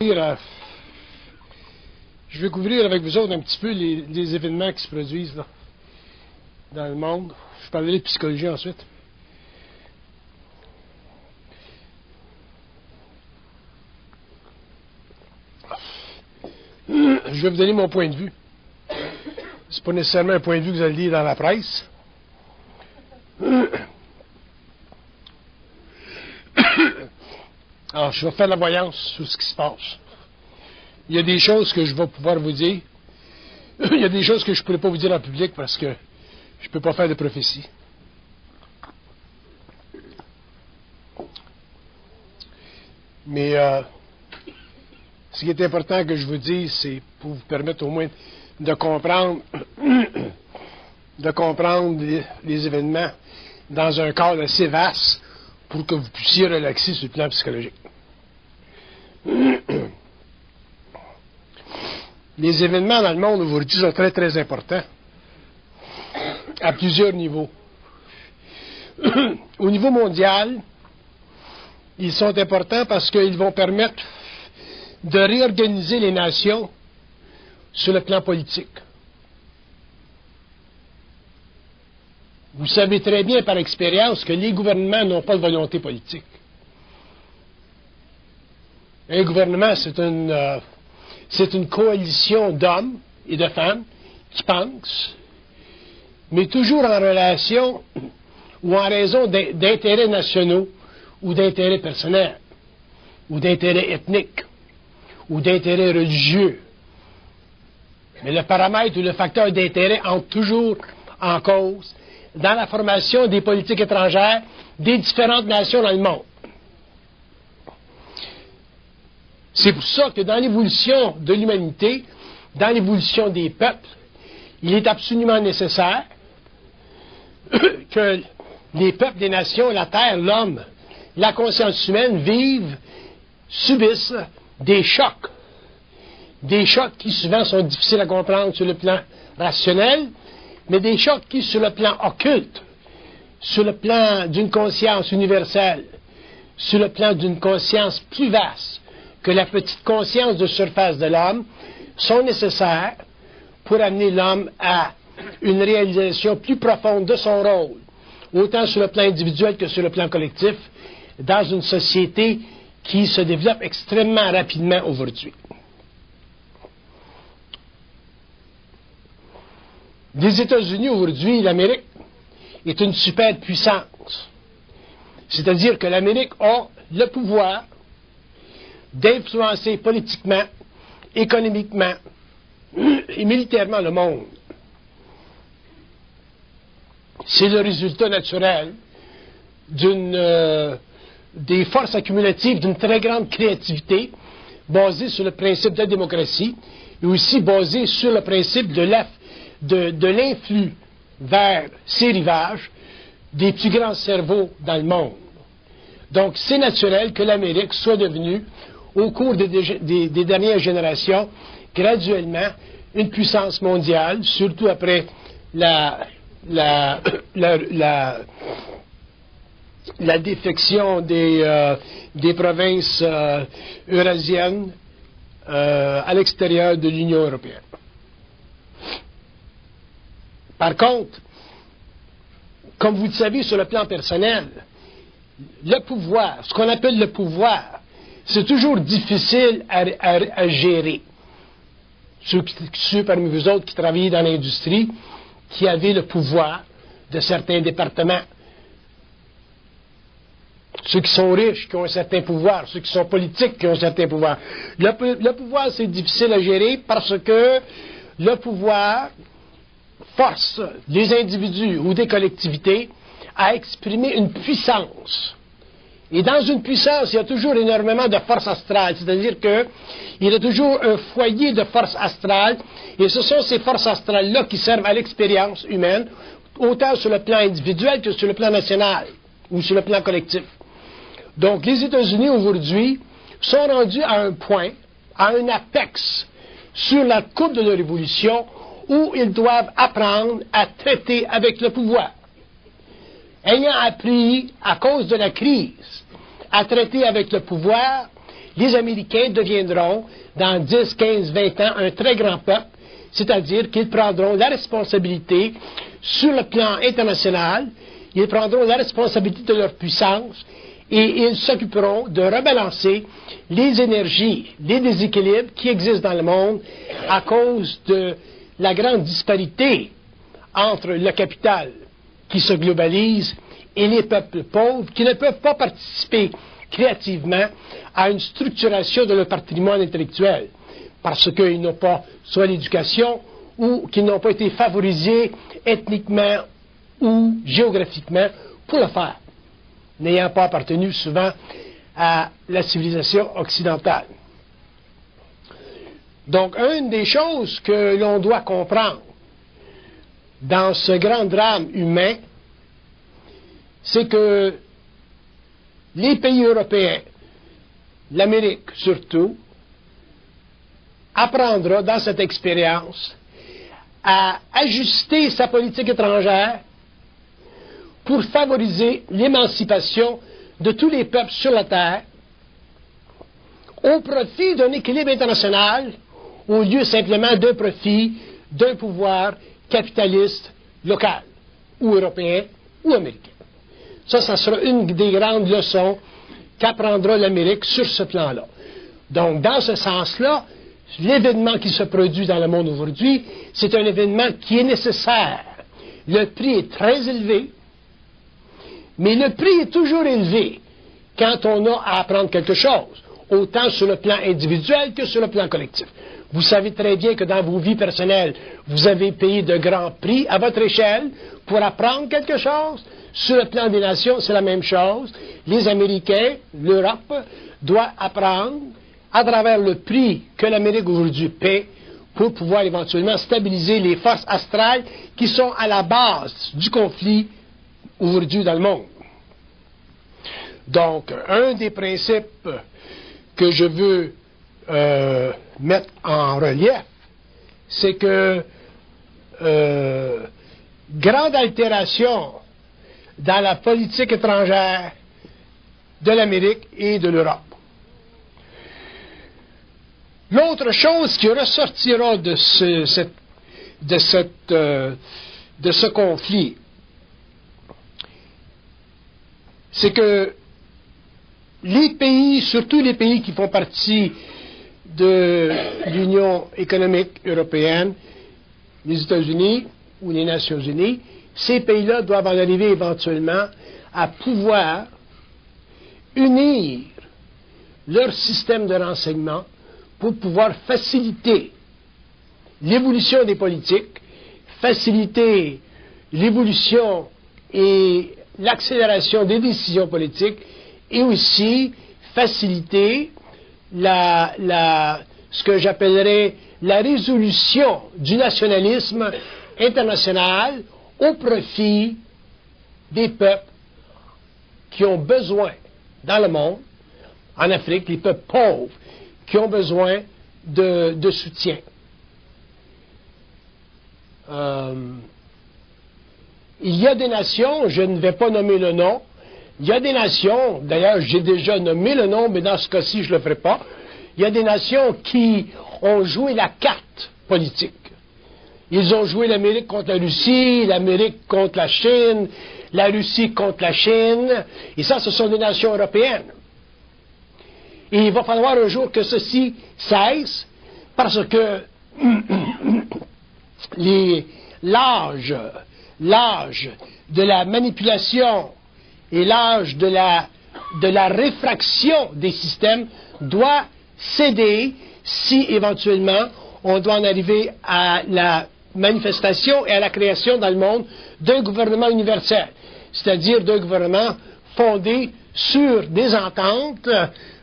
Je vais couvrir avec vous autres un petit peu les événements qui se produisent là, dans le monde. Je parlerai de psychologie ensuite. Je vais vous donner mon point de vue. C'est pas nécessairement un point de vue que vous allez lire dans la presse. Alors, je vais faire la voyance sur ce qui se passe. Il y a des choses que je vais pouvoir vous dire. Il y a des choses que je ne pourrais pas vous dire en public parce que je ne peux pas faire de prophétie. Mais ce qui est important que je vous dise, c'est pour vous permettre au moins de comprendre, les événements dans un cadre assez vaste pour que vous puissiez relaxer sur le plan psychologique. Les événements dans le monde aujourd'hui sont très, très importants à plusieurs niveaux. Au niveau mondial, ils sont importants parce qu'ils vont permettre de réorganiser les nations sur le plan politique. Vous savez très bien par expérience que les gouvernements n'ont pas de volonté politique. Un gouvernement, c'est une coalition d'hommes et de femmes qui pensent, mais toujours en relation ou en raison d'intérêts nationaux ou d'intérêts personnels ou d'intérêts ethniques ou d'intérêts religieux. Mais le paramètre ou le facteur d'intérêt entre toujours en cause dans la formation des politiques étrangères des différentes nations dans le monde. C'est pour ça que dans l'évolution de l'humanité, dans l'évolution des peuples, il est absolument nécessaire que les peuples, les nations, la terre, l'homme, la conscience humaine subissent des chocs qui souvent sont difficiles à comprendre sur le plan rationnel, mais des chocs qui, sur le plan occulte, sur le plan d'une conscience universelle, sur le plan d'une conscience plus vaste que la petite conscience de surface de l'homme, sont nécessaires pour amener l'homme à une réalisation plus profonde de son rôle, autant sur le plan individuel que sur le plan collectif, dans une société qui se développe extrêmement rapidement aujourd'hui. Les États-Unis aujourd'hui, l'Amérique, est une superpuissance. C'est-à-dire que l'Amérique a le pouvoir d'influencer politiquement, économiquement et militairement le monde. C'est le résultat naturel des forces accumulatives d'une très grande créativité basée sur le principe de la démocratie et aussi basée sur le principe de l'influx vers ses rivages des plus grands cerveaux dans le monde. Donc, c'est naturel que l'Amérique soit devenue, au cours des dernières générations, graduellement, une puissance mondiale, surtout après la défection des provinces eurasiennes à l'extérieur de l'Union européenne. Par contre, comme vous le savez sur le plan personnel, le pouvoir, ce qu'on appelle le pouvoir, c'est toujours difficile à gérer. Ceux parmi vous autres qui travaillez dans l'industrie, qui avaient le pouvoir de certains départements, ceux qui sont riches, qui ont un certain pouvoir, ceux qui sont politiques, qui ont un certain pouvoir. Le pouvoir, c'est difficile à gérer parce que le pouvoir force des individus ou des collectivités à exprimer une puissance. Et dans une puissance, il y a toujours énormément de force astrale, c'est-à-dire qu'il y a toujours un foyer de force astrale, et ce sont ces forces astrales-là qui servent à l'expérience humaine, autant sur le plan individuel que sur le plan national, ou sur le plan collectif. Donc, les États-Unis, aujourd'hui, sont rendus à un point, à un apex, sur la courbe de leur évolution, où ils doivent apprendre à traiter avec le pouvoir. Ayant appris, à cause de la crise, à traiter avec le pouvoir, les Américains deviendront, dans 10, 15, 20 ans, un très grand peuple, c'est-à-dire qu'ils prendront la responsabilité sur le plan international, ils prendront la responsabilité de leur puissance et ils s'occuperont de rebalancer les énergies, les déséquilibres qui existent dans le monde à cause de la grande disparité entre le capital qui se globalise et les peuples pauvres qui ne peuvent pas participer créativement à une structuration de leur patrimoine intellectuel parce qu'ils n'ont pas soit l'éducation ou qu'ils n'ont pas été favorisés ethniquement ou géographiquement pour le faire, n'ayant pas appartenu souvent à la civilisation occidentale. Donc, une des choses que l'on doit comprendre dans ce grand drame humain, c'est que les pays européens, l'Amérique surtout, apprendra dans cette expérience à ajuster sa politique étrangère pour favoriser l'émancipation de tous les peuples sur la Terre au profit d'un équilibre international au lieu simplement d'un profit d'un pouvoir capitaliste local ou européen ou américain. Ça sera une des grandes leçons qu'apprendra l'Amérique sur ce plan-là. Donc, dans ce sens-là, l'événement qui se produit dans le monde aujourd'hui, c'est un événement qui est nécessaire. Le prix est très élevé, mais le prix est toujours élevé quand on a à apprendre quelque chose, autant sur le plan individuel que sur le plan collectif. Vous savez très bien que dans vos vies personnelles, vous avez payé de grands prix à votre échelle pour apprendre quelque chose. Sur le plan des nations, c'est la même chose. Les Américains, l'Europe, doivent apprendre à travers le prix que l'Amérique aujourd'hui paie pour pouvoir éventuellement stabiliser les forces astrales qui sont à la base du conflit aujourd'hui dans le monde. Donc, un des principes que je veux mettre en relief, c'est que grande altération dans la politique étrangère de l'Amérique et de l'Europe. L'autre chose qui ressortira de ce conflit, c'est que les pays, surtout les pays qui font partie de l'Union économique européenne, les États-Unis ou les Nations unies, ces pays-là doivent en arriver éventuellement à pouvoir unir leur système de renseignement pour pouvoir faciliter l'évolution des politiques, faciliter l'évolution et l'accélération des décisions politiques et aussi faciliter ce que j'appellerais la résolution du nationalisme international au profit des peuples qui ont besoin dans le monde, en Afrique, les peuples pauvres qui ont besoin de soutien. Il y a des nations, je ne vais pas nommer le nom, il y a des nations, d'ailleurs j'ai déjà nommé le nom, mais dans ce cas-ci je ne le ferai pas, il y a des nations qui ont joué la carte politique. Ils ont joué l'Amérique contre la Russie, l'Amérique contre la Chine, la Russie contre la Chine, et ça ce sont des nations européennes. Et il va falloir un jour que ceci cesse, parce que l'âge de la manipulation et l'âge de la réfraction des systèmes doit céder si éventuellement on doit en arriver à la manifestation et à la création dans le monde d'un gouvernement universel, c'est-à-dire d'un gouvernement fondé sur des ententes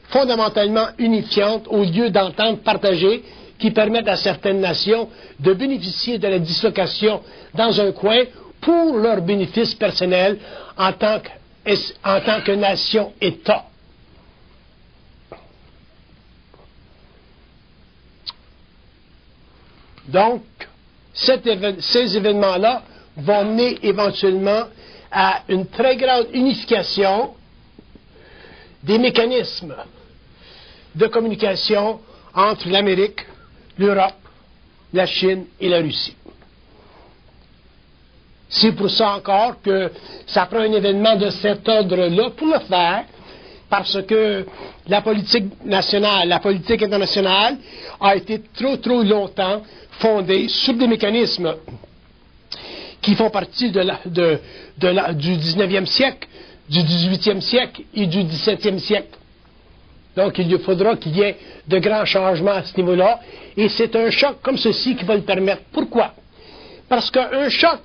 fondamentalement unifiantes au lieu d'ententes partagées qui permettent à certaines nations de bénéficier de la dislocation dans un coin pour leur bénéfice personnel en tant que nation-État. Donc, ces événements-là vont mener éventuellement à une très grande unification des mécanismes de communication entre l'Amérique, l'Europe, la Chine et la Russie. C'est pour ça encore que ça prend un événement de cet ordre-là pour le faire, parce que la politique nationale, la politique internationale a été trop longtemps fondée sur des mécanismes qui font partie du 19e siècle, du 18e siècle et du 17e siècle. Donc, il faudra qu'il y ait de grands changements à ce niveau-là, et c'est un choc comme ceci qui va le permettre. Pourquoi? Parce qu'un choc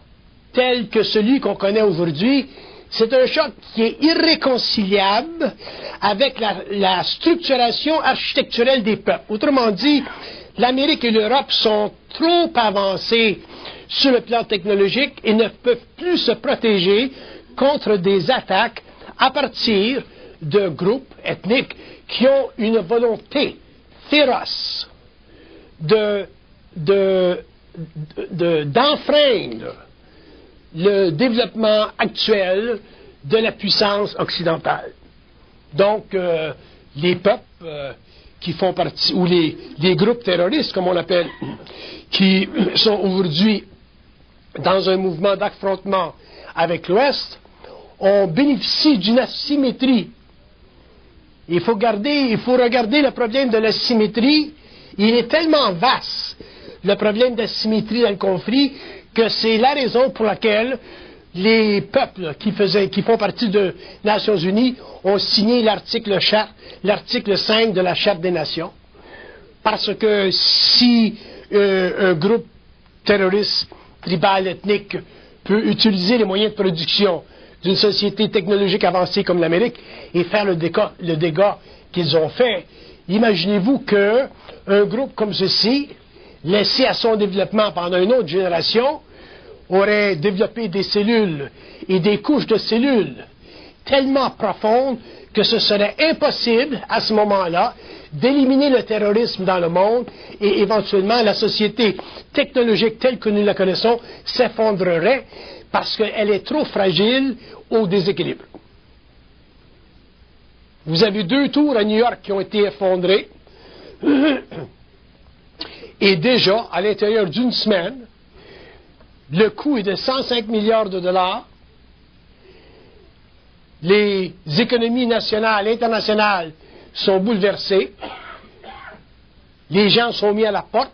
tel que celui qu'on connaît aujourd'hui, c'est un choc qui est irréconciliable avec la structuration architecturelle des peuples. Autrement dit, l'Amérique et l'Europe sont trop avancées sur le plan technologique et ne peuvent plus se protéger contre des attaques à partir de groupes ethniques qui ont une volonté féroce d'enfreindre le développement actuel de la puissance occidentale. Donc, les peuples qui font partie, ou les groupes terroristes, comme on l'appelle, qui sont aujourd'hui dans un mouvement d'affrontement avec l'Ouest, on bénéficie d'une asymétrie. Il faut regarder le problème de l'asymétrie. Il est tellement vaste, le problème d'asymétrie dans le conflit, que c'est la raison pour laquelle les peuples qui font partie des Nations Unies ont signé l'article 5 de la Charte des Nations. Parce que si un groupe terroriste, tribal, ethnique, peut utiliser les moyens de production d'une société technologique avancée comme l'Amérique et faire le dégât qu'ils ont fait, imaginez-vous qu'un groupe comme ceci, laissé à son développement pendant une autre génération, aurait développé des cellules et des couches de cellules tellement profondes que ce serait impossible à ce moment-là d'éliminer le terrorisme dans le monde et éventuellement la société technologique telle que nous la connaissons s'effondrerait parce qu'elle est trop fragile au déséquilibre. Vous avez 2 tours à New York qui ont été effondrées et déjà, à l'intérieur d'une semaine, le coût est de 105 milliards de dollars. Les économies nationales et internationales sont bouleversées. Les gens sont mis à la porte.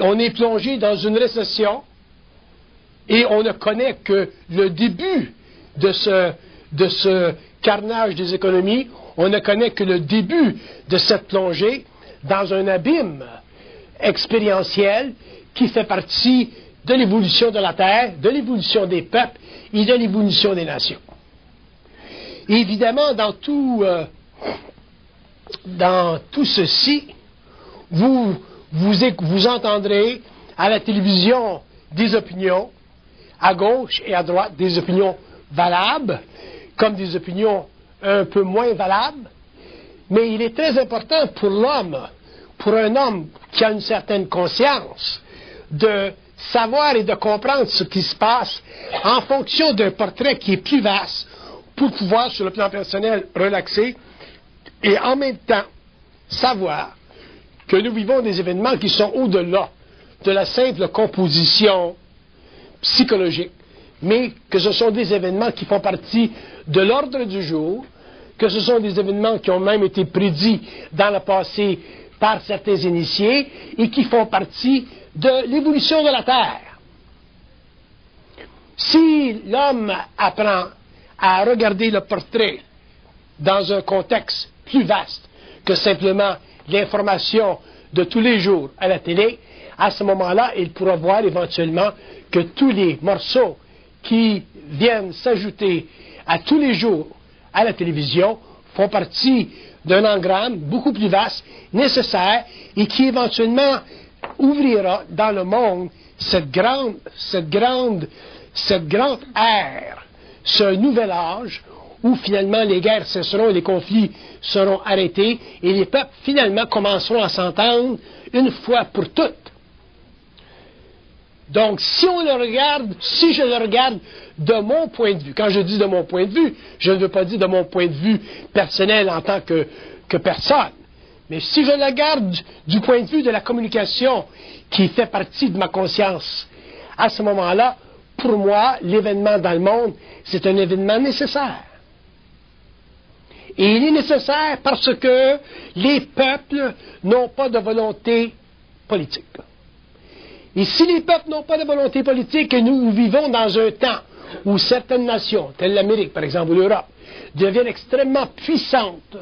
On est plongé dans une récession et on ne connaît que le début de ce carnage des économies. On ne connaît que le début de cette plongée dans un abîme expérientiel qui fait partie de l'évolution de la Terre, de l'évolution des peuples et de l'évolution des nations. Et évidemment, dans tout ceci, vous entendrez à la télévision des opinions, à gauche et à droite, des opinions valables, comme des opinions un peu moins valables, mais il est très important pour l'homme, pour un homme qui a une certaine conscience, de savoir et de comprendre ce qui se passe en fonction d'un portrait qui est plus vaste pour pouvoir, sur le plan personnel, relaxer et en même temps savoir que nous vivons des événements qui sont au-delà de la simple composition psychologique, mais que ce sont des événements qui font partie de l'ordre du jour, que ce sont des événements qui ont même été prédits dans le passé par certains initiés et qui font partie de l'évolution de la Terre. Si l'homme apprend à regarder le portrait dans un contexte plus vaste que simplement l'information de tous les jours à la télé, à ce moment-là, il pourra voir éventuellement que tous les morceaux qui viennent s'ajouter à tous les jours à la télévision font partie d'un engramme beaucoup plus vaste, nécessaire, et qui éventuellement ouvrira dans le monde cette grande ère, ce nouvel âge où finalement les guerres cesseront et les conflits seront arrêtés et les peuples finalement commenceront à s'entendre une fois pour toutes. Donc, si je le regarde de mon point de vue, quand je dis de mon point de vue, je ne veux pas dire de mon point de vue personnel en tant que personne, Mais si je la garde du point de vue de la communication qui fait partie de ma conscience, à ce moment-là, pour moi, l'événement dans le monde, c'est un événement nécessaire. Et il est nécessaire parce que les peuples n'ont pas de volonté politique. Et si les peuples n'ont pas de volonté politique et nous vivons dans un temps où certaines nations, telles l'Amérique par exemple ou l'Europe, deviennent extrêmement puissantes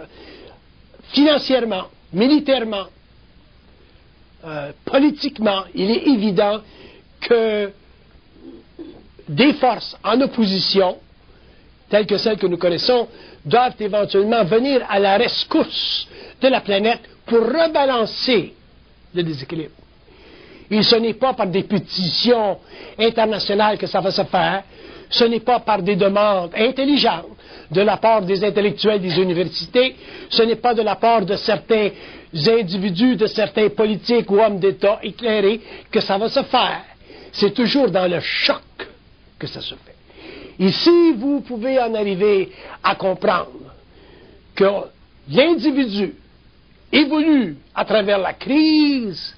financièrement, militairement, politiquement, il est évident que des forces en opposition, telles que celles que nous connaissons, doivent éventuellement venir à la rescousse de la planète pour rebalancer le déséquilibre. Et ce n'est pas par des pétitions internationales que ça va se faire, ce n'est pas par des demandes intelligentes de la part des intellectuels des universités, ce n'est pas de la part de certains individus, de certains politiques ou hommes d'État éclairés que ça va se faire. C'est toujours dans le choc que ça se fait. Et si vous pouvez en arriver à comprendre que l'individu évolue à travers la crise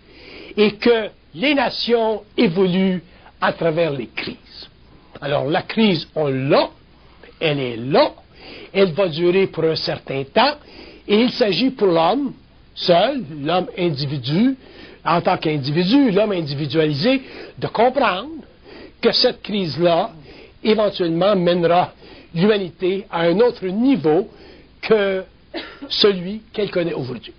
et que les nations évoluent à travers les crises. Alors la crise, on l'a, elle est là, elle va durer pour un certain temps, et il s'agit pour l'homme seul, l'homme individu, en tant qu'individu, l'homme individualisé, de comprendre que cette crise-là, éventuellement, mènera l'humanité à un autre niveau que celui qu'elle connaît aujourd'hui.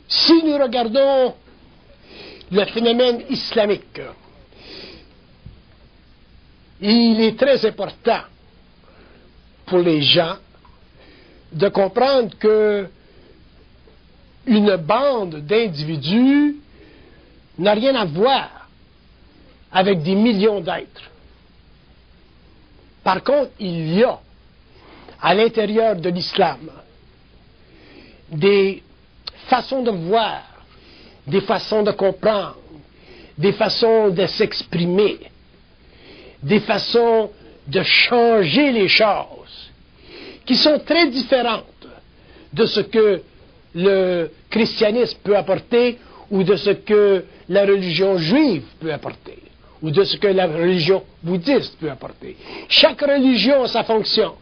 Si nous regardons le phénomène islamique, il est très important pour les gens de comprendre que une bande d'individus n'a rien à voir avec des millions d'êtres. Par contre, il y a à l'intérieur de l'islam des façons de voir, des façons de comprendre, des façons de s'exprimer, des façons de changer les choses, qui sont très différentes de ce que le christianisme peut apporter ou de ce que la religion juive peut apporter ou de ce que la religion bouddhiste peut apporter. Chaque religion a sa fonction.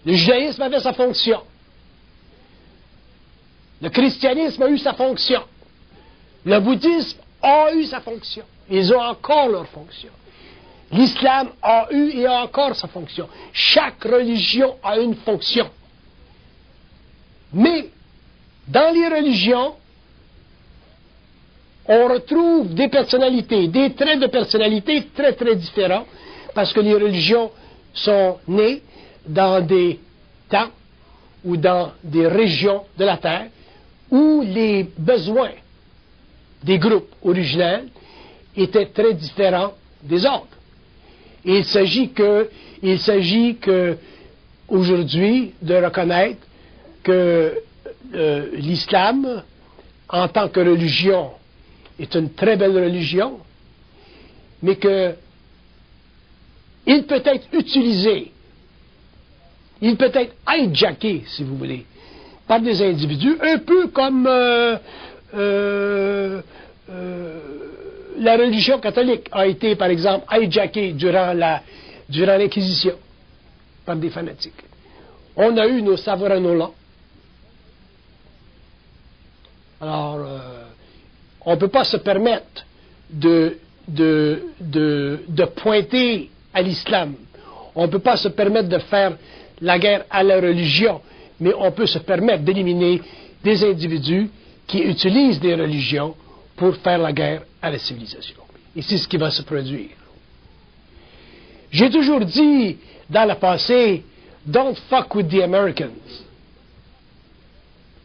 Le judaïsme avait sa fonction. Le christianisme a eu sa fonction. Le bouddhisme a eu sa fonction. Ils ont encore leur fonction. L'islam a eu et a encore sa fonction. Chaque religion a une fonction. Mais, dans les religions, on retrouve des personnalités, des traits de personnalité très très différents, parce que les religions sont nées dans des temps ou dans des régions de la Terre où les besoins des groupes originels étaient très différents des autres. Et il s'agit que aujourd'hui de reconnaître que l'islam, en tant que religion, est une très belle religion, mais que il peut être utilisé, il peut être hijacké, si vous voulez, par des individus, un peu comme la religion catholique a été, par exemple, hijackée durant l'Inquisition par des fanatiques. On a eu nos Savonarola. Alors, on ne peut pas se permettre de pointer à l'islam. On ne peut pas se permettre de faire la guerre à la religion, mais on peut se permettre d'éliminer des individus qui utilisent des religions pour faire la guerre à la civilisation. Et c'est ce qui va se produire. J'ai toujours dit dans le passé, don't fuck with the Americans.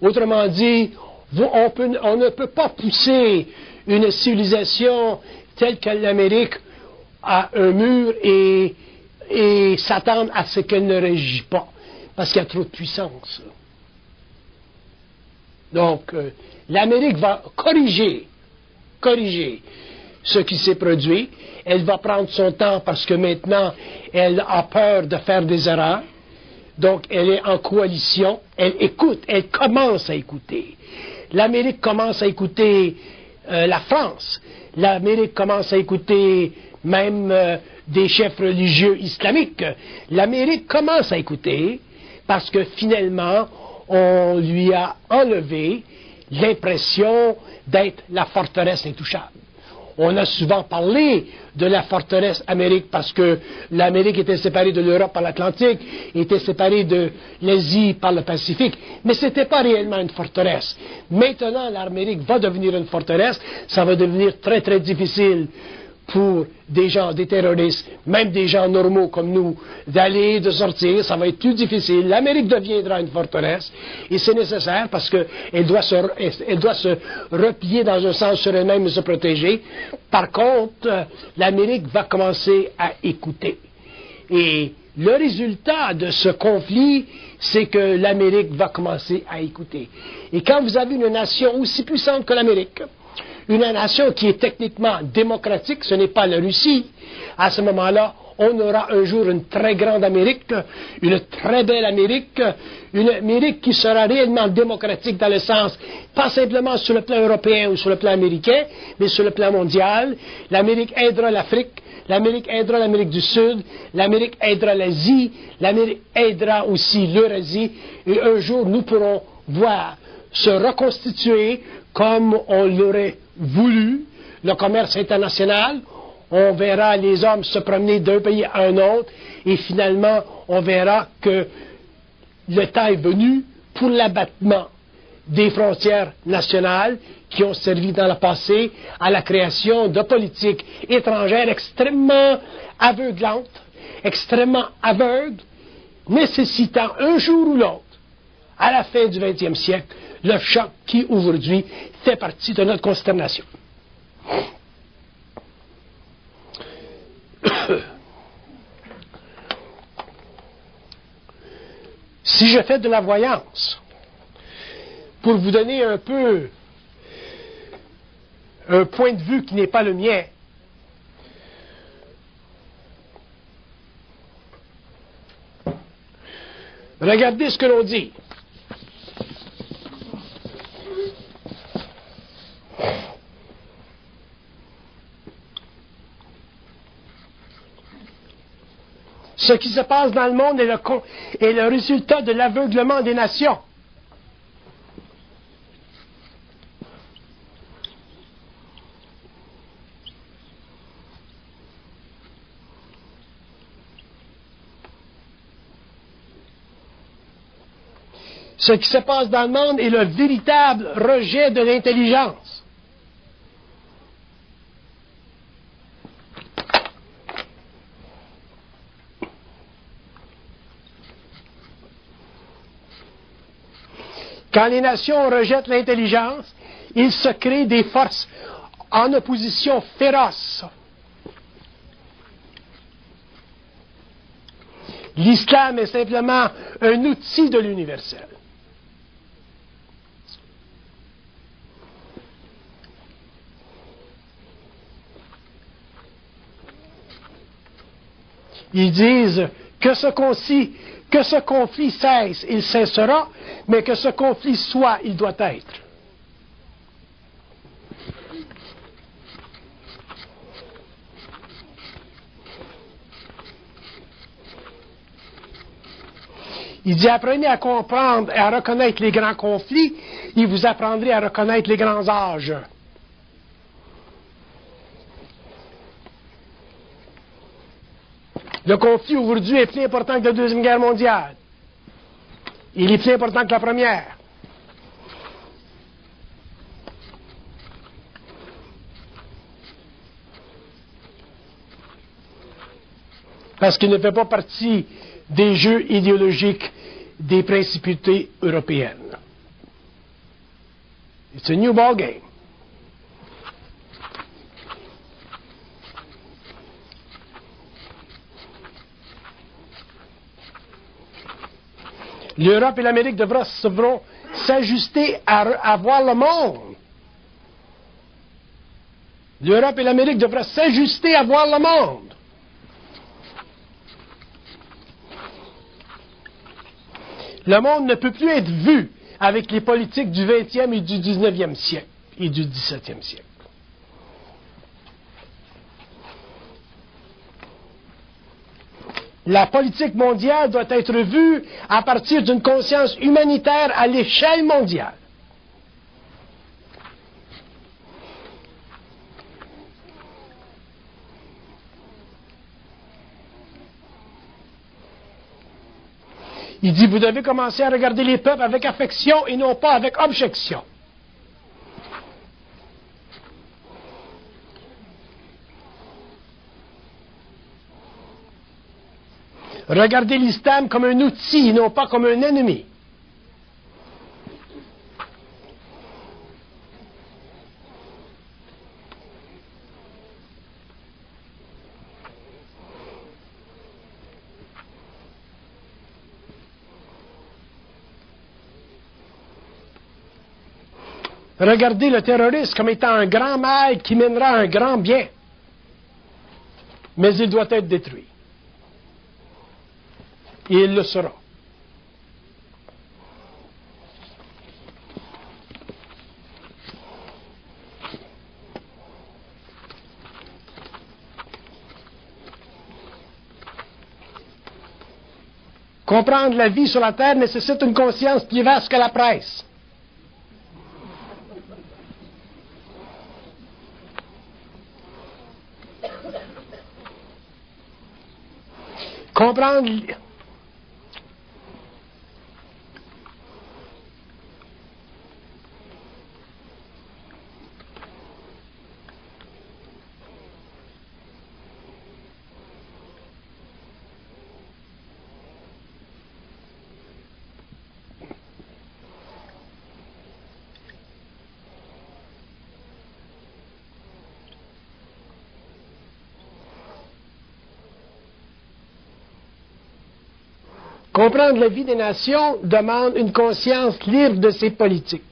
Autrement dit, on ne peut pas pousser une civilisation telle que l'Amérique à un mur et s'attendre à ce qu'elle ne réagisse pas, parce qu'il y a trop de puissance. Donc, l'Amérique va corriger ce qui s'est produit. Elle va prendre son temps parce que maintenant, elle a peur de faire des erreurs. Donc, elle est en coalition, elle écoute, elle commence à écouter. L'Amérique commence à écouter la France. L'Amérique commence à écouter même des chefs religieux islamiques. L'Amérique commence à écouter parce que finalement, on lui a enlevé l'impression d'être la forteresse intouchable. On a souvent parlé de la forteresse Amérique parce que l'Amérique était séparée de l'Europe par l'Atlantique, était séparée de l'Asie par le Pacifique, mais ce n'était pas réellement une forteresse. Maintenant, l'Amérique va devenir une forteresse, ça va devenir très très difficile pour des gens, des terroristes, même des gens normaux comme nous, d'aller, de sortir, ça va être plus difficile. L'Amérique deviendra une forteresse, et c'est nécessaire parce qu'elle doit se replier dans un sens sur elle-même et se protéger. Par contre, l'Amérique va commencer à écouter. Et le résultat de ce conflit, c'est que l'Amérique va commencer à écouter. Et quand vous avez une nation aussi puissante que l'Amérique, une nation qui est techniquement démocratique, ce n'est pas la Russie, à ce moment-là, on aura un jour une très grande Amérique, une très belle Amérique, une Amérique qui sera réellement démocratique dans le sens, pas simplement sur le plan européen ou sur le plan américain, mais sur le plan mondial. L'Amérique aidera l'Afrique, l'Amérique aidera l'Amérique du Sud, l'Amérique aidera l'Asie, l'Amérique aidera aussi l'Eurasie, et un jour nous pourrons voir se reconstituer comme on l'aurait voulu, le commerce international. On verra les hommes se promener d'un pays à un autre, et finalement, on verra que le temps est venu pour l'abattement des frontières nationales qui ont servi dans le passé à la création de politiques étrangères extrêmement aveuglantes, extrêmement aveugles, nécessitant un jour ou l'autre, à la fin du XXe siècle, le choc qui aujourd'hui fait partie de notre consternation. Si je fais de la voyance, pour vous donner un peu un point de vue qui n'est pas le mien, regardez ce que l'on dit. Ce qui se passe dans le monde est le résultat de l'aveuglement des nations. Ce qui se passe dans le monde est le véritable rejet de l'intelligence. Quand les nations rejettent l'intelligence, il se crée des forces en opposition féroce. L'islam est simplement un outil de l'universel. Ils disent que ce conflit cesse, il cessera, mais que ce conflit soit, il doit être. Il dit, apprenez à comprendre et à reconnaître les grands conflits, et vous apprendrez à reconnaître les grands âges. Le conflit aujourd'hui est plus important que la Deuxième Guerre mondiale. Il est plus important que la Première. Parce qu'il ne fait pas partie des jeux idéologiques des principautés européennes. It's a new ball game. L'Europe et l'Amérique devront s'ajuster à voir le monde. L'Europe et l'Amérique devront s'ajuster à voir le monde. Le monde ne peut plus être vu avec les politiques du 20e et du 19e siècle et du 17e siècle. La politique mondiale doit être vue à partir d'une conscience humanitaire à l'échelle mondiale. Il dit, vous devez commencer à regarder les peuples avec affection et non pas avec objection. Regardez l'islam comme un outil, non pas comme un ennemi. Regardez le terroriste comme étant un grand mal qui mènera à un grand bien. Mais il doit être détruit. Et il le sera. Comprendre la vie sur la terre nécessite une conscience plus vaste que la presse. Comprendre... Comprendre la vie des nations demande une conscience libre de ses politiques.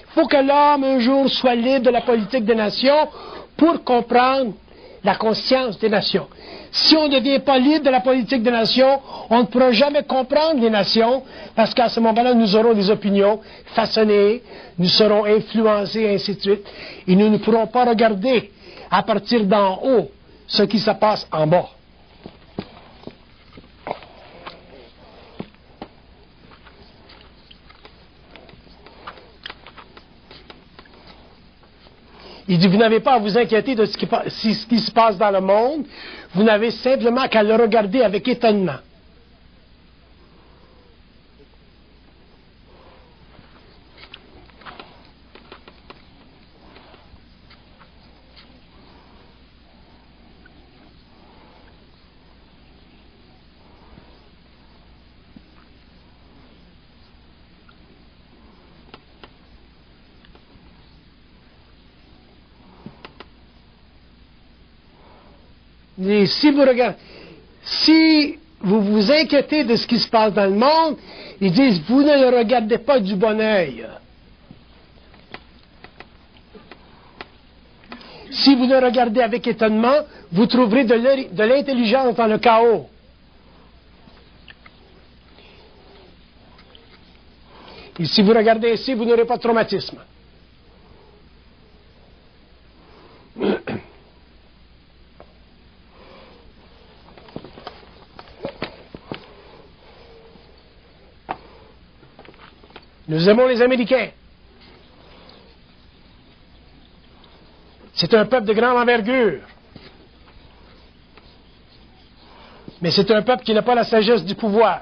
Il faut que l'homme un jour soit libre de la politique des nations pour comprendre la conscience des nations. Si on ne devient pas libre de la politique des nations, on ne pourra jamais comprendre les nations, parce qu'à ce moment-là, nous aurons des opinions façonnées, nous serons influencés, et ainsi de suite, et nous ne pourrons pas regarder à partir d'en haut ce qui se passe en bas. Il dit, vous n'avez pas à vous inquiéter de ce qui se passe dans le monde, vous n'avez simplement qu'à le regarder avec étonnement. Et si vous vous inquiétez de ce qui se passe dans le monde, ils disent, vous ne le regardez pas du bon œil. Si vous le regardez avec étonnement, vous trouverez de l'intelligence dans le chaos. Et si vous regardez ici, vous n'aurez pas de traumatisme. Nous aimons les Américains. C'est un peuple de grande envergure. Mais c'est un peuple qui n'a pas la sagesse du pouvoir.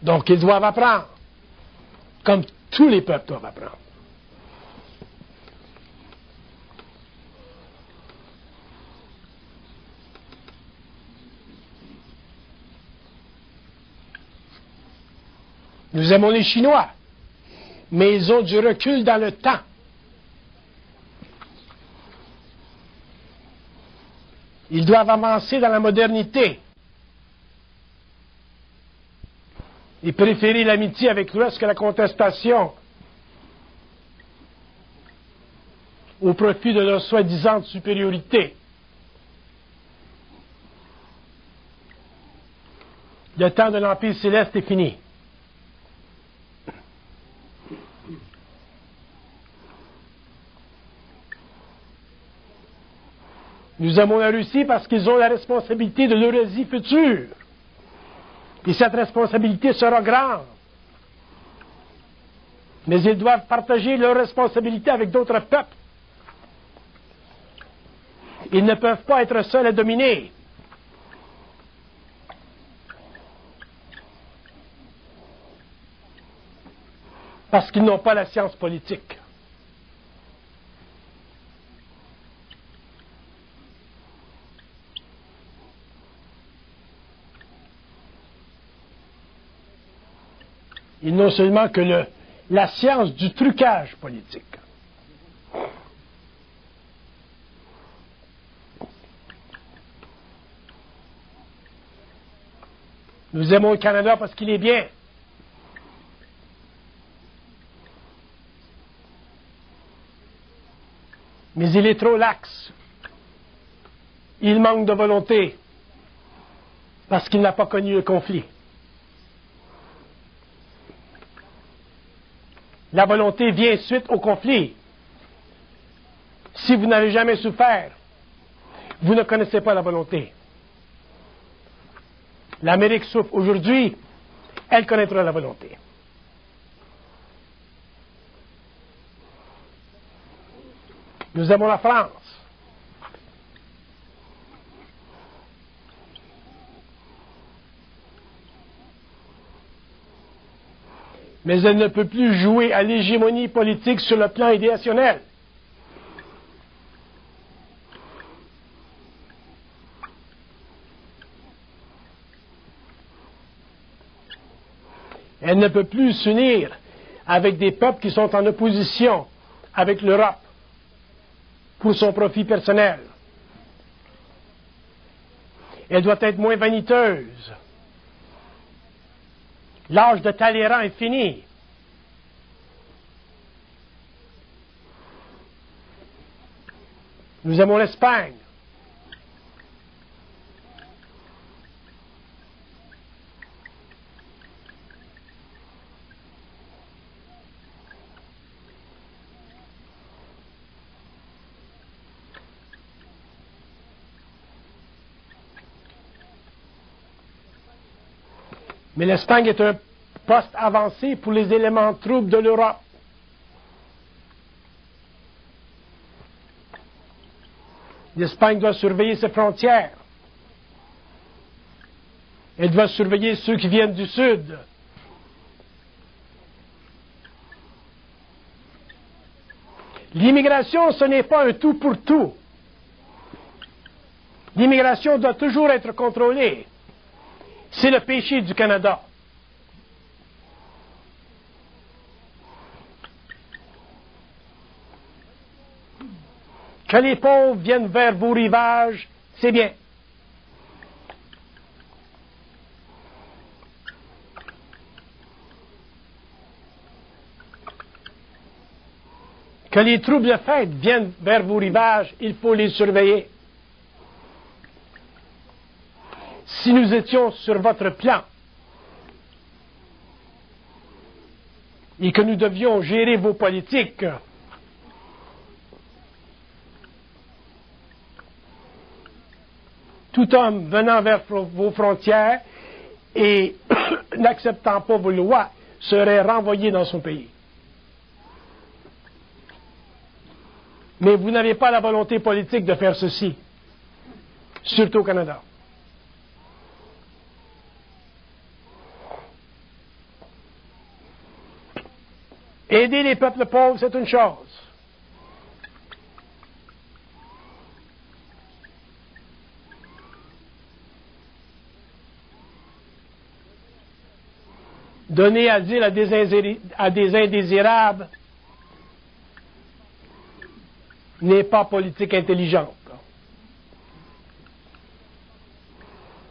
Donc ils doivent apprendre. Comme tous les peuples doivent apprendre. Nous aimons les Chinois, mais ils ont du recul dans le temps. Ils doivent avancer dans la modernité et préférer l'amitié avec l'Ouest que la contestation au profit de leur soi-disant supériorité. Le temps de l'Empire céleste est fini. Nous aimons la Russie parce qu'ils ont la responsabilité de l'Eurasie future. Et cette responsabilité sera grande. Mais ils doivent partager leur responsabilité avec d'autres peuples. Ils ne peuvent pas être seuls à dominer. Parce qu'ils n'ont pas la science politique. Ils n'ont seulement que la science du trucage politique. Nous aimons le Canada parce qu'il est bien. Mais il est trop lax. Il manque de volonté parce qu'il n'a pas connu le conflit. La volonté vient suite au conflit. Si vous n'avez jamais souffert, vous ne connaissez pas la volonté. L'Amérique souffre aujourd'hui, elle connaîtra la volonté. Nous aimons la France. Mais elle ne peut plus jouer à l'hégémonie politique sur le plan idéationnel. Elle ne peut plus s'unir avec des peuples qui sont en opposition avec l'Europe pour son profit personnel. Elle doit être moins vaniteuse. L'âge de Talleyrand est fini. Nous aimons l'Espagne. Mais l'Espagne est un poste avancé pour les éléments de troupes de l'Europe. L'Espagne doit surveiller ses frontières. Elle doit surveiller ceux qui viennent du Sud. L'immigration, ce n'est pas un tout pour tout. L'immigration doit toujours être contrôlée. C'est le péché du Canada. Que les pauvres viennent vers vos rivages, c'est bien. Que les troupes de fête viennent vers vos rivages, il faut les surveiller. Si nous étions sur votre plan et que nous devions gérer vos politiques, tout homme venant vers vos frontières et n'acceptant pas vos lois serait renvoyé dans son pays. Mais vous n'avez pas la volonté politique de faire ceci, surtout au Canada. Aider les peuples pauvres, c'est une chose. Donner asile à des indésirables n'est pas politique intelligente.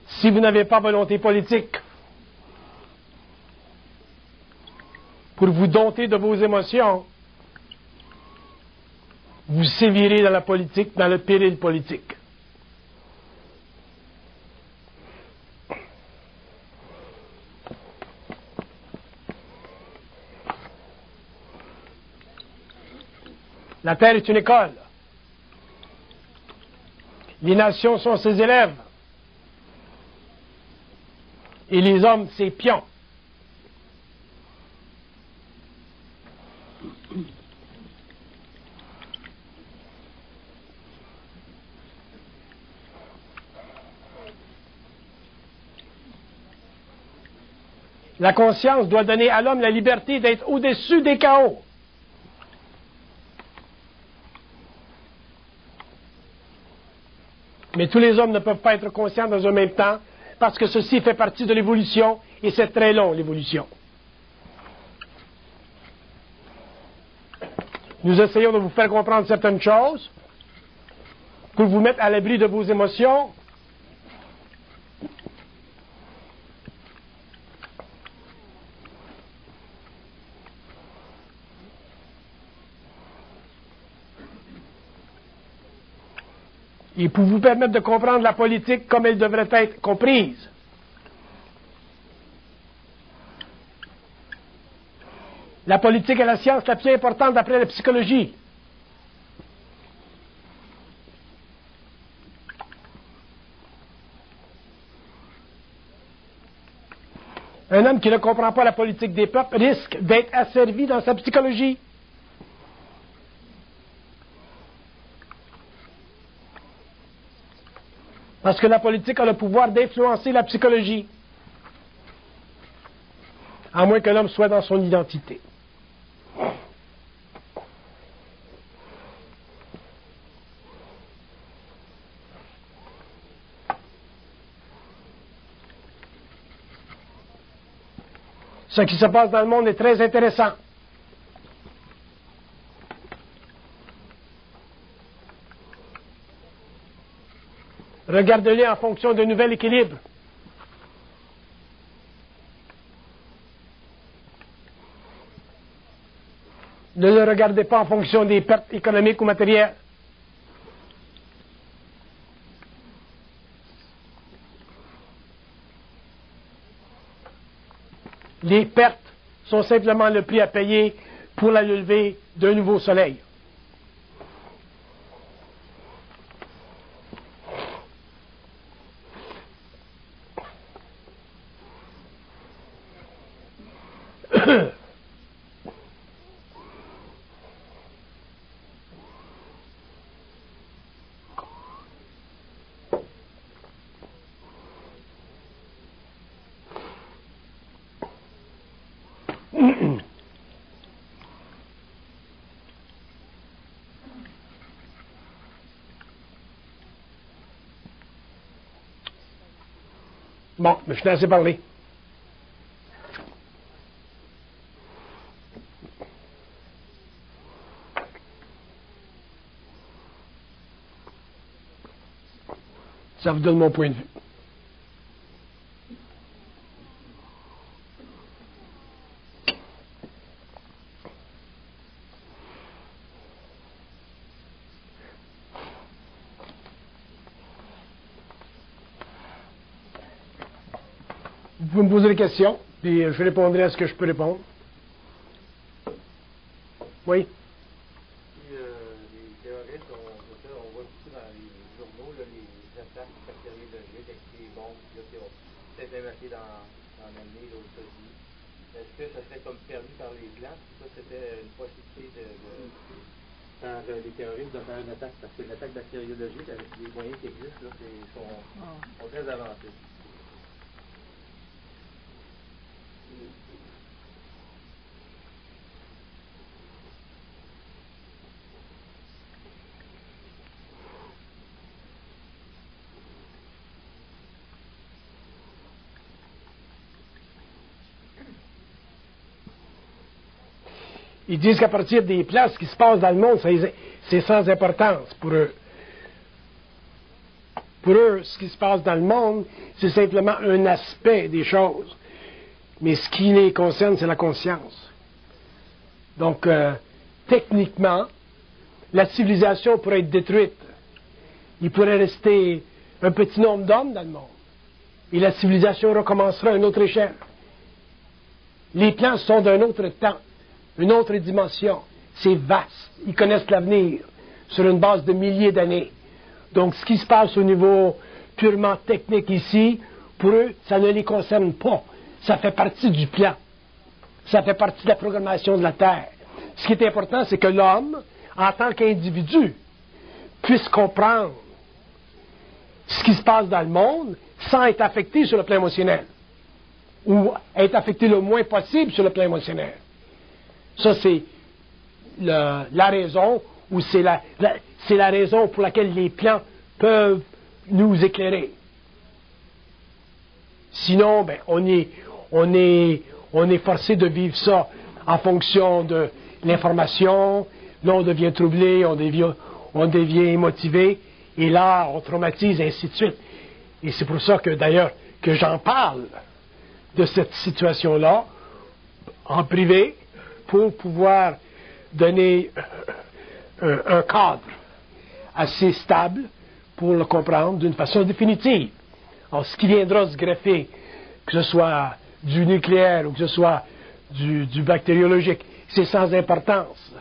Si vous n'avez pas volonté politique pour vous dompter de vos émotions, vous sévirez dans la politique, dans le péril politique. La terre est une école. Les nations sont ses élèves. Et les hommes, ses pions. La conscience doit donner à l'homme la liberté d'être au-dessus des chaos. Mais tous les hommes ne peuvent pas être conscients dans un même temps, parce que ceci fait partie de l'évolution, et c'est très long, l'évolution. Nous essayons de vous faire comprendre certaines choses, pour vous mettre à l'abri de vos émotions. Et pour vous permettre de comprendre la politique comme elle devrait être comprise. La politique est la science la plus importante d'après la psychologie. Un homme qui ne comprend pas la politique des peuples risque d'être asservi dans sa psychologie. Parce que la politique a le pouvoir d'influencer la psychologie. À moins que l'homme soit dans son identité. Ce qui se passe dans le monde est très intéressant. Regardez-les en fonction d'un nouvel équilibre. Ne le regardez pas en fonction des pertes économiques ou matérielles. Les pertes sont simplement le prix à payer pour la levée d'un nouveau soleil. Bon, mais je t'ai assez parlé. Ça vous donne mon point de vue. Vous pouvez me poser des questions, puis je répondrai à ce que je peux répondre. Oui? Les terroristes, on voit beaucoup dans les journaux, là, les attaques bactériologiques avec des bombes qui ont peut-être attaqué dans l'année aux États-Unis. Est-ce que ça serait comme permis par les Blancs? Ça, c'était une possibilité par les terroristes de faire une attaque, parce que l'attaque bactériologique, avec les moyens qui existent, là, sont très avancés. Ils disent qu'à partir des plans, ce qui se passe dans le monde, c'est sans importance pour eux. Pour eux, ce qui se passe dans le monde, c'est simplement un aspect des choses. Mais ce qui les concerne, c'est la conscience. Donc, techniquement, la civilisation pourrait être détruite. Il pourrait rester un petit nombre d'hommes dans le monde. Et la civilisation recommencera à une autre échelle. Les plans sont d'un autre temps, une autre dimension. c'est vaste. Ils connaissent l'avenir sur une base de milliers d'années. Donc, ce qui se passe au niveau purement technique ici, pour eux, ça ne les concerne pas. Ça fait partie du plan. Ça fait partie de la programmation de la Terre. Ce qui est important, c'est que l'homme, en tant qu'individu, puisse comprendre ce qui se passe dans le monde sans être affecté sur le plan émotionnel. Ou être affecté le moins possible sur le plan émotionnel. Ça, c'est la raison, ou c'est la raison pour laquelle les plans peuvent nous éclairer. Sinon, ben, on est forcé de vivre ça en fonction de l'information. Là, on devient troublé, on devient émotivé, et là, on traumatise, et ainsi de suite. Et c'est pour ça que, d'ailleurs, que j'en parle de cette situation-là, en privé, pour pouvoir donner un cadre assez stable pour le comprendre d'une façon définitive. Alors, ce qui viendra se greffer, que ce soit du nucléaire ou que ce soit du bactériologique, c'est sans importance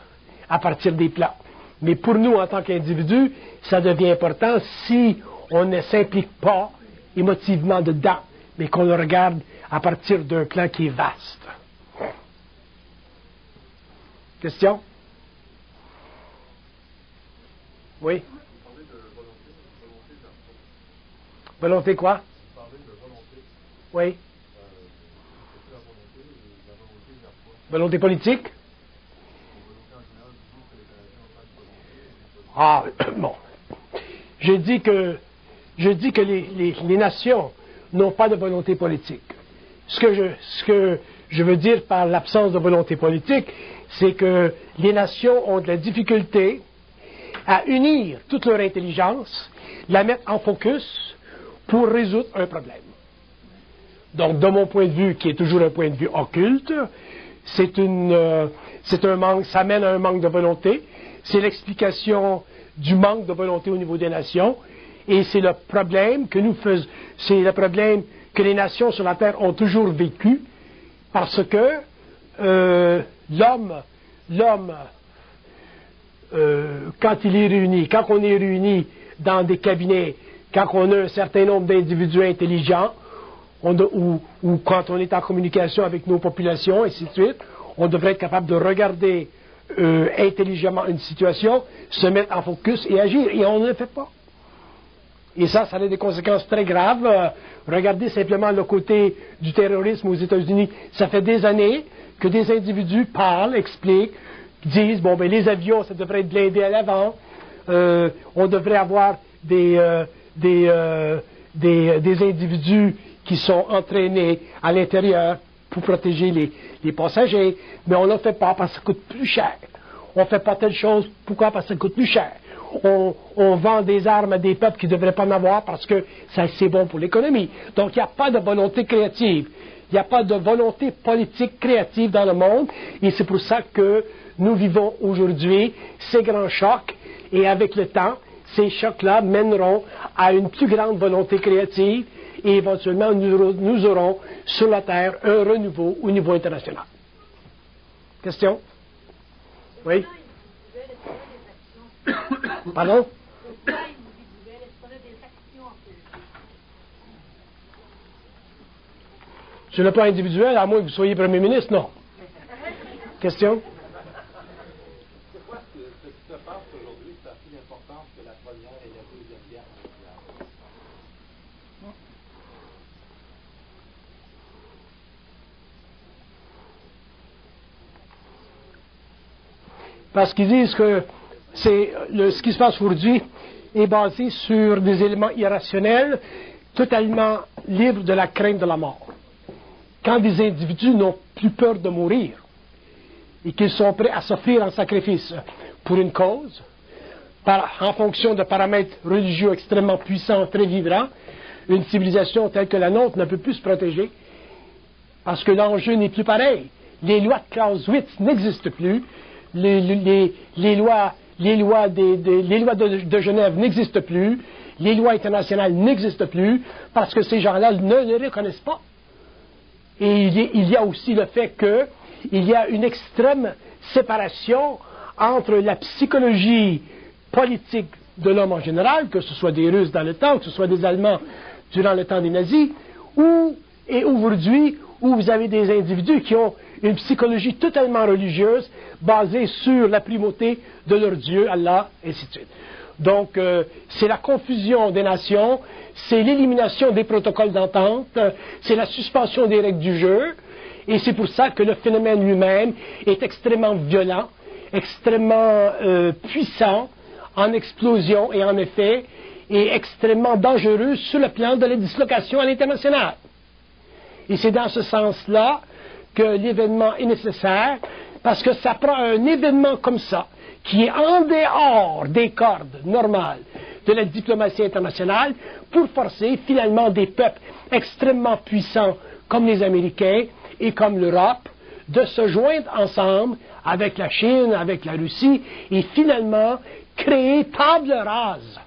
à partir des plans. Mais pour nous, en tant qu'individus, ça devient important si on ne s'implique pas émotivement dedans, mais qu'on le regarde à partir d'un plan qui est vaste. Question? Oui? Vous parlez de volonté d'action. Volonté quoi? Vous parlez de volonté. Oui? C'est la volonté vers quoi? Volonté politique? La volonté en général, vous dites que les Canadiens n'ont pas de volonté. Ah, bon. Je dis que les nations n'ont pas de volonté politique. Ce que je veux dire par l'absence de volonté politique, c'est que les nations ont de la difficulté à unir toute leur intelligence, la mettre en focus pour résoudre un problème. Donc, de mon point de vue, qui est toujours un point de vue occulte, c'est un manque, ça mène à un manque de volonté. C'est l'explication du manque de volonté au niveau des nations, et c'est le problème que c'est le problème que les nations sur la Terre ont toujours vécu, parce que l'homme, quand il est réuni, quand on est réuni dans des cabinets, quand on a un certain nombre d'individus intelligents, ou quand on est en communication avec nos populations, et ainsi de suite, on devrait être capable de regarder intelligemment une situation, se mettre en focus et agir, et on ne le fait pas. Et ça a des conséquences très graves. Regardez simplement le côté du terrorisme aux États-Unis. Ça fait des années que des individus parlent, expliquent, disent, bon, ben les avions, ça devrait être blindé à l'avant. On devrait avoir des individus qui sont entraînés à l'intérieur pour protéger les passagers. Mais on ne le fait pas parce que ça coûte plus cher. On ne fait pas telle chose, pourquoi? Parce que ça coûte plus cher. On vend des armes à des peuples qui ne devraient pas en avoir parce que c'est bon pour l'économie. Donc, il n'y a pas de volonté créative. Il n'y a pas de volonté politique créative dans le monde. Et c'est pour ça que nous vivons aujourd'hui ces grands chocs. Et avec le temps, ces chocs-là mèneront à une plus grande volonté créative. Et éventuellement, nous aurons sur la Terre un renouveau au niveau international. Question? Oui? Pardon? Sur le plan individuel, à moins que vous soyez Premier ministre, non. Question? C'est quoi ce qui se passe aujourd'hui, ça a plus d'importance que la Première et la Deuxième Guerre mondiale? Parce qu'ils disent que ce qui se passe aujourd'hui est basé sur des éléments irrationnels, totalement libres de la crainte de la mort. Quand des individus n'ont plus peur de mourir et qu'ils sont prêts à s'offrir en sacrifice pour une cause, en fonction de paramètres religieux extrêmement puissants, très vibrants, une civilisation telle que la nôtre ne peut plus se protéger parce que l'enjeu n'est plus pareil. Les lois de Clausewitz n'existent plus. Les lois de Genève n'existent plus, les lois internationales n'existent plus, parce que ces gens-là ne les reconnaissent pas. Et il y a aussi le fait qu'il y a une extrême séparation entre la psychologie politique de l'homme en général, que ce soit des Russes dans le temps, que ce soit des Allemands durant le temps des nazis, et aujourd'hui, où vous avez des individus qui ont une psychologie totalement religieuse, basée sur la primauté de leur Dieu, Allah, et ainsi de suite. Donc, c'est la confusion des nations, c'est l'élimination des protocoles d'entente, c'est la suspension des règles du jeu, et c'est pour ça que le phénomène lui-même est extrêmement violent, extrêmement puissant, en explosion et en effet, et extrêmement dangereux sur le plan de la dislocation à l'international. Et c'est dans ce sens-là que l'événement est nécessaire, parce que ça prend un événement comme ça, qui est en dehors des cordes normales de la diplomatie internationale, pour forcer finalement des peuples extrêmement puissants comme les Américains et comme l'Europe, de se joindre ensemble avec la Chine, avec la Russie, et finalement créer table rase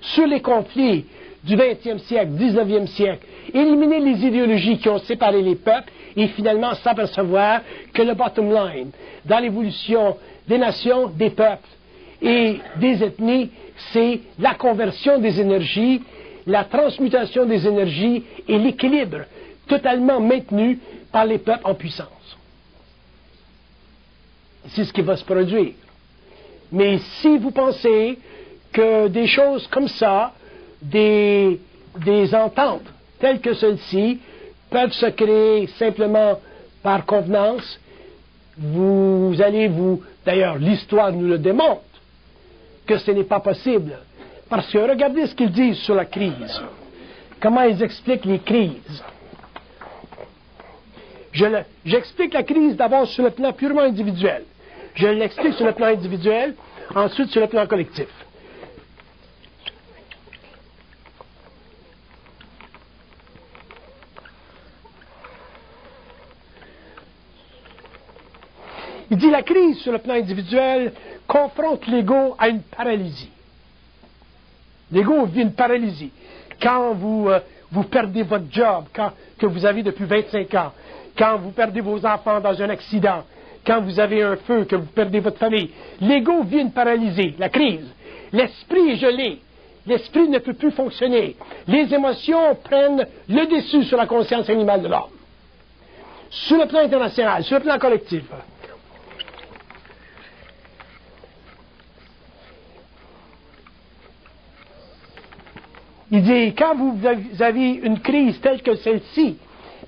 sur les conflits du 20e siècle, 19e siècle, éliminer les idéologies qui ont séparé les peuples et finalement s'apercevoir que le bottom line dans l'évolution des nations, des peuples et des ethnies, c'est la conversion des énergies, la transmutation des énergies et l'équilibre totalement maintenu par les peuples en puissance. C'est ce qui va se produire. Mais si vous pensez que des choses comme ça, des ententes telles que celles-ci, peuvent se créer simplement par convenance, d'ailleurs l'histoire nous le démontre, que ce n'est pas possible. Parce que regardez ce qu'ils disent sur la crise. Comment ils expliquent les crises. J'explique la crise d'abord sur le plan purement individuel. Je l'explique sur le plan individuel, ensuite sur le plan collectif. Il dit la crise sur le plan individuel confronte l'ego à une paralysie. L'ego vit une paralysie. Quand vous perdez votre job, que vous avez depuis 25 ans, quand vous perdez vos enfants dans un accident, quand vous avez un feu, que vous perdez votre famille, l'ego vit une paralysie, la crise. L'esprit est gelé. L'esprit ne peut plus fonctionner. Les émotions prennent le dessus sur la conscience animale de l'homme. Sur le plan international, sur le plan collectif. Il dit, quand vous avez une crise telle que celle-ci,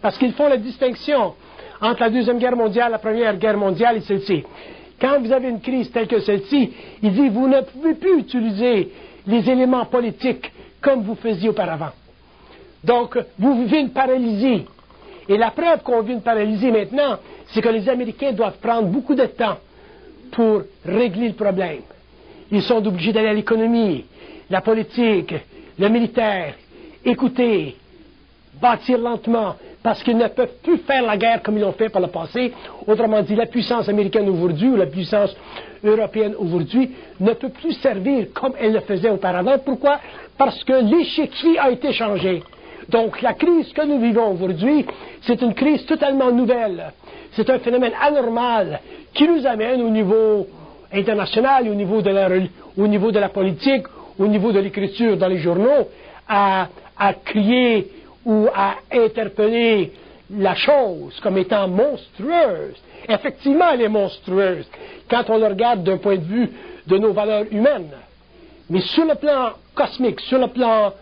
parce qu'ils font la distinction entre la Deuxième Guerre mondiale, la Première Guerre mondiale et celle-ci. Quand vous avez une crise telle que celle-ci, il dit, vous ne pouvez plus utiliser les éléments politiques comme vous faisiez auparavant. Donc, vous vivez une paralysie. Et la preuve qu'on vit une paralysie maintenant, c'est que les Américains doivent prendre beaucoup de temps pour régler le problème. Ils sont obligés d'aller à l'économie, la politique, le militaire, écouter, bâtir lentement, parce qu'ils ne peuvent plus faire la guerre comme ils l'ont fait par le passé. Autrement dit, la puissance américaine aujourd'hui ou la puissance européenne aujourd'hui ne peut plus servir comme elle le faisait auparavant. Pourquoi? Parce que l'échiquier a été changé. Donc la crise que nous vivons aujourd'hui, c'est une crise totalement nouvelle. C'est un phénomène anormal qui nous amène au niveau international, au niveau de la politique, au niveau de l'écriture dans les journaux, à crier ou à interpeller la chose comme étant monstrueuse. Effectivement, elle est monstrueuse quand on le regarde d'un point de vue de nos valeurs humaines. Mais sur le plan cosmique, sur le plan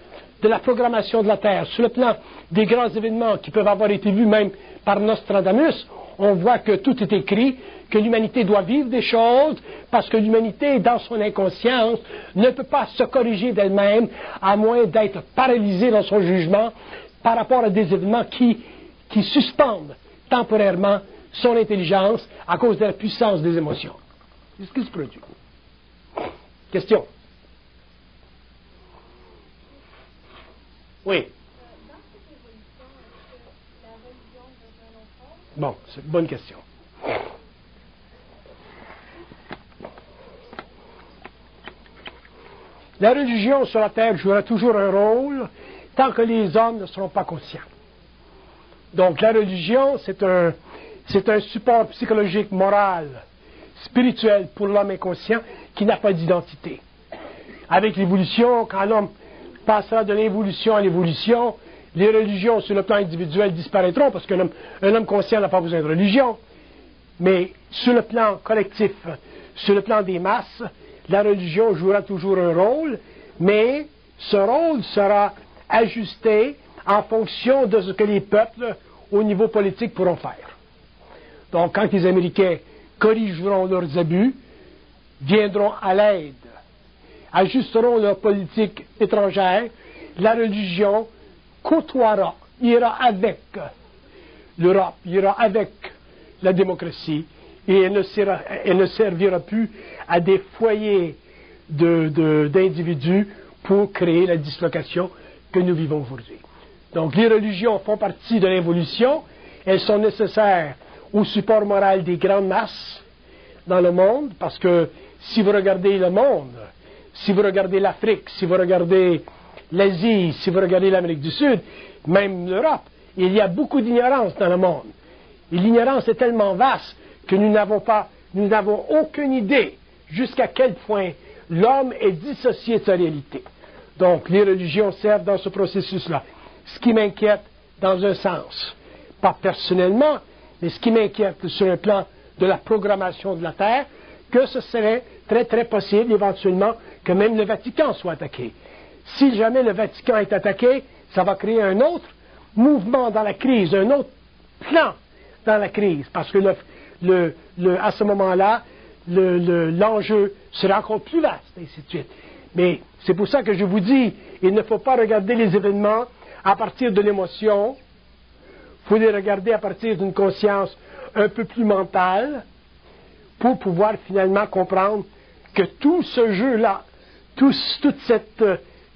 de la programmation de la Terre, sur le plan des grands événements qui peuvent avoir été vus même par Nostradamus, on voit que tout est écrit, que l'humanité doit vivre des choses, parce que l'humanité, dans son inconscience, ne peut pas se corriger d'elle-même, à moins d'être paralysée dans son jugement par rapport à des événements qui suspendent temporairement son intelligence à cause de la puissance des émotions. C'est ce qui se produit. Question? Oui. Bon, c'est une bonne question. La religion sur la terre jouera toujours un rôle tant que les hommes ne seront pas conscients. Donc la religion, c'est un support psychologique, moral, spirituel pour l'homme inconscient qui n'a pas d'identité. Avec l'évolution, quand l'homme passera de l'involution à l'évolution, les religions sur le plan individuel disparaîtront parce qu'un homme conscient n'a pas besoin de religion. Mais sur le plan collectif, sur le plan des masses, la religion jouera toujours un rôle, mais ce rôle sera ajusté en fonction de ce que les peuples au niveau politique pourront faire. Donc quand les Américains corrigeront leurs abus, viendront à l'aide, ajusteront leur politique étrangère, la religion côtoiera, ira avec l'Europe, ira avec la démocratie, et elle ne servira plus à des foyers d'individus pour créer la dislocation que nous vivons aujourd'hui. Donc les religions font partie de l'évolution, elles sont nécessaires au support moral des grandes masses dans le monde, parce que si vous regardez le monde, si vous regardez l'Afrique, si vous regardez l'Asie, si vous regardez l'Amérique du Sud, même l'Europe, il y a beaucoup d'ignorance dans le monde. Et l'ignorance est tellement vaste que nous n'avons aucune idée jusqu'à quel point l'homme est dissocié de sa réalité. Donc, les religions servent dans ce processus-là. Ce qui m'inquiète dans un sens, pas personnellement, mais ce qui m'inquiète sur le plan de la programmation de la Terre, que ce serait très très possible éventuellement que même le Vatican soit attaqué. Si jamais le Vatican est attaqué, ça va créer un autre mouvement dans la crise, un autre plan dans la crise, parce que à ce moment-là, l'enjeu sera encore plus vaste, et ainsi de suite. Mais c'est pour ça que je vous dis, il ne faut pas regarder les événements à partir de l'émotion, il faut les regarder à partir d'une conscience un peu plus mentale, pour pouvoir finalement comprendre que tout ce jeu-là, toute cette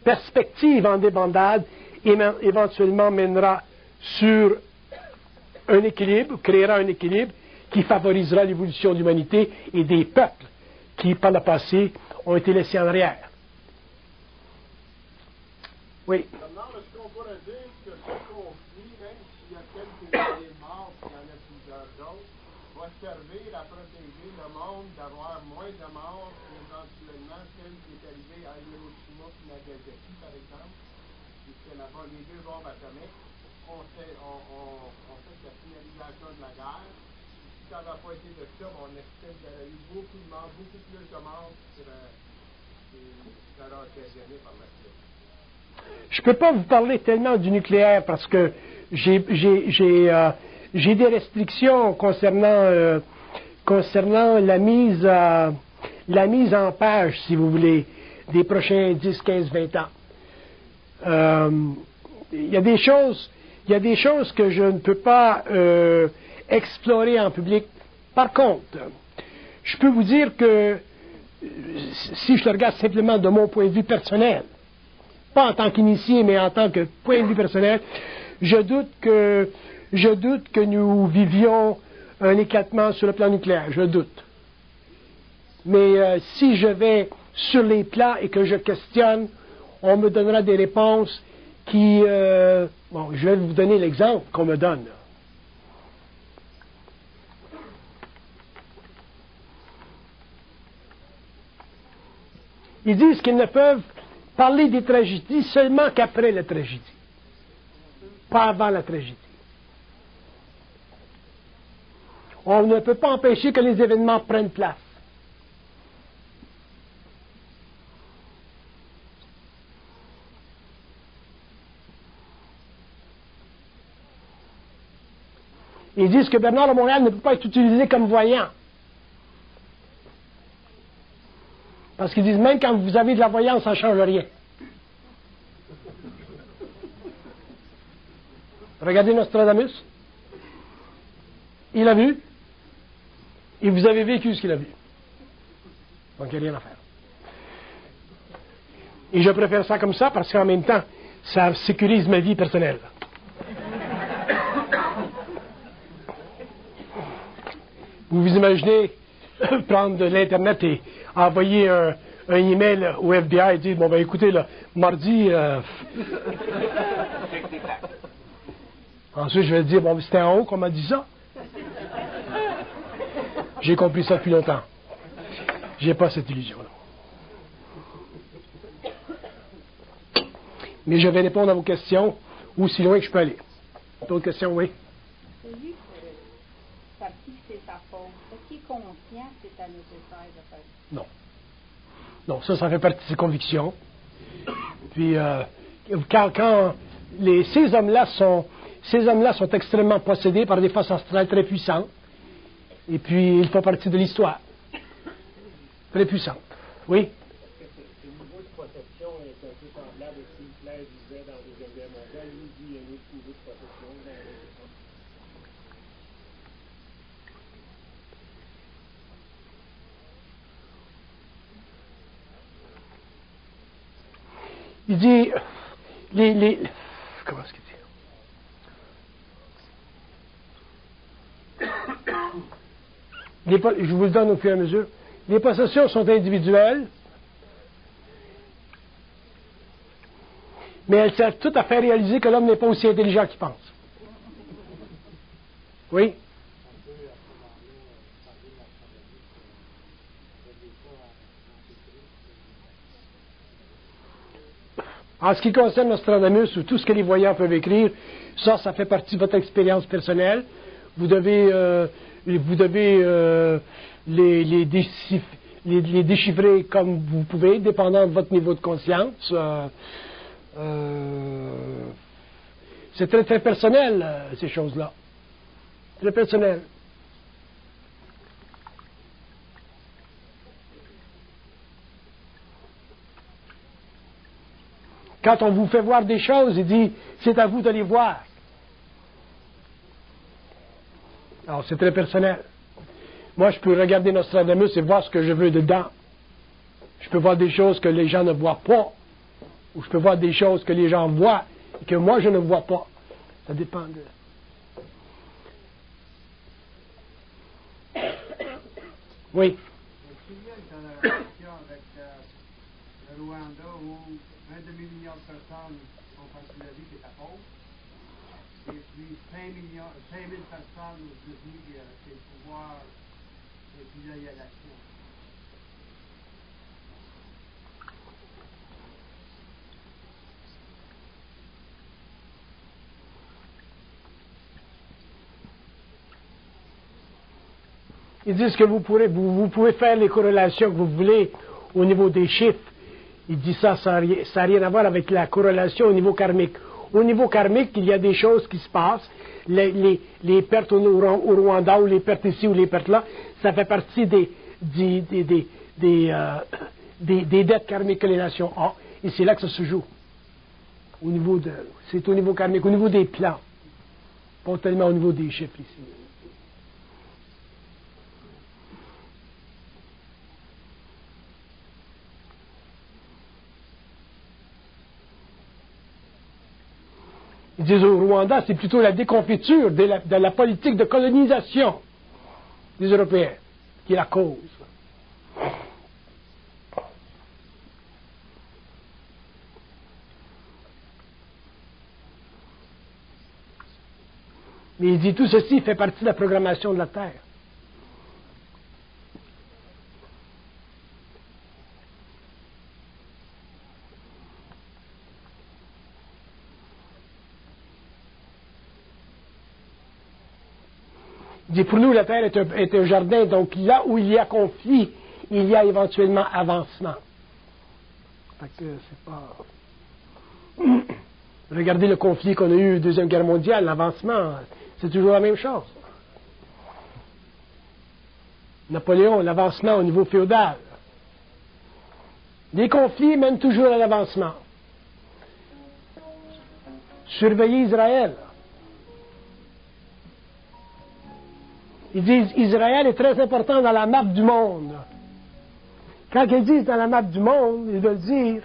perspective en débandade, éventuellement mènera sur un équilibre, créera un équilibre qui favorisera l'évolution de l'humanité et des peuples qui, par le passé, ont été laissés en arrière. Oui. Maintenant, est-ce qu'on pourrait dire que ce conflit, même s'il y a quelques milliers de morts, il y en a plusieurs autres, va servir à protéger le monde d'avoir moins de morts, éventuellement, celle qui est arrivée à Hiroshima et Nagasaki, par exemple, puisque là-bas, les deux bombes atomiques ont fait la finalisation de la guerre. Si ça n'avait pas été de ça, on estime qu'il y aurait eu beaucoup de morts, beaucoup plus de morts qui seraient occasionnées par la suite. Je ne peux pas vous parler tellement du nucléaire parce que j'ai des restrictions concernant la mise en page, si vous voulez, des prochains 10, 15, 20 ans. Il y a des choses que je ne peux pas explorer en public. Par contre, je peux vous dire que si je le regarde simplement de mon point de vue personnel, pas en tant qu'initié, mais en tant que point de vue personnel, je doute que nous vivions un éclatement sur le plan nucléaire. Je doute. Mais si je vais sur les plans et que je questionne, on me donnera des réponses qui... bon, je vais vous donner l'exemple qu'on me donne. Ils disent qu'ils ne peuvent parler des tragédies seulement qu'après la tragédie, pas avant la tragédie. On ne peut pas empêcher que les événements prennent place. Ils disent que Bernard de Montréal ne peut pas être utilisé comme voyant. Parce qu'ils disent, même quand vous avez de la voyance, ça ne change rien. Regardez Nostradamus. Il a vu. Et vous avez vécu ce qu'il a vu. Donc, il n'y a rien à faire. Et je préfère ça comme ça parce qu'en même temps, ça sécurise ma vie personnelle. Vous vous imaginez prendre de l'Internet et envoyer un email au FBI et dire, bon, ben écoutez, là, mardi... Ensuite, je vais dire, bon, c'était en haut qu'on m'a dit ça. J'ai compris ça depuis longtemps. J'ai pas cette illusion-là. Mais je vais répondre à vos questions aussi loin que je peux aller. D'autres questions, oui? Celui que sa fille, c'est sa faute. Est-ce qu'il est conscient que c'est nécessaire de faire ça? Non. Non, ça fait partie de ses convictions. Puis, quand ces hommes-là sont extrêmement possédés par des forces astrales très puissantes. Et puis, ils font partie de l'histoire. Très puissantes. Oui? Le niveau de protection est un peu semblable à ce qu'Hitler disait dans la Deuxième Guerre mondiale. Lui dit qu'il y a un autre niveau de protection dans Il dit, comment est-ce qu'il dit? Je vous le donne au fur et à mesure. Les possessions sont individuelles, mais elles servent toutes à faire réaliser que l'homme n'est pas aussi intelligent qu'il pense. Oui? En ce qui concerne Nostradamus ou tout ce que les voyants peuvent écrire, ça fait partie de votre expérience personnelle. Vous devez les déchiffrer comme vous pouvez, dépendant de votre niveau de conscience. C'est très, très personnel, ces choses-là. Très personnel. Quand on vous fait voir des choses, il dit, c'est à vous de les voir. Alors, c'est très personnel. Moi, je peux regarder Nostradamus et voir ce que je veux dedans. Je peux voir des choses que les gens ne voient pas. Ou je peux voir des choses que les gens voient et que moi, je ne vois pas. Ça dépend de... Oui. Est-ce qu'il y a dans la relation avec le Rwanda où un demi-million de personnes ont passé la vie de la pauvre, et puis 5 000 personnes aux États-Unis qui ont le pouvoir et puis là, il y a l'action. Ils disent que vous pouvez faire les corrélations que vous voulez au niveau des chiffres. Ils disent ça n'a rien à voir avec la corrélation au niveau karmique. Au niveau karmique, il y a des choses qui se passent. Les pertes au Rwanda, ou les pertes ici, ou les pertes là, ça fait partie des dettes karmiques que les nations ont. Et c'est là que ça se joue. C'est au niveau karmique, au niveau des plans. Pas tellement au niveau des chiffres ici. Ils disent au Rwanda, c'est plutôt la déconfiture de la politique de colonisation des Européens qui est la cause. Mais il dit tout ceci fait partie de la programmation de la Terre. Il dit, pour nous, la Terre est un jardin, donc là où il y a conflit, il y a éventuellement avancement. Fait que c'est pas... Regardez le conflit qu'on a eu la Deuxième Guerre mondiale, l'avancement, c'est toujours la même chose. Napoléon, l'avancement au niveau féodal. Les conflits mènent toujours à l'avancement. Surveillez Israël. Ils disent Israël est très important dans la map du monde. Quand ils disent dans la map du monde, ils veulent dire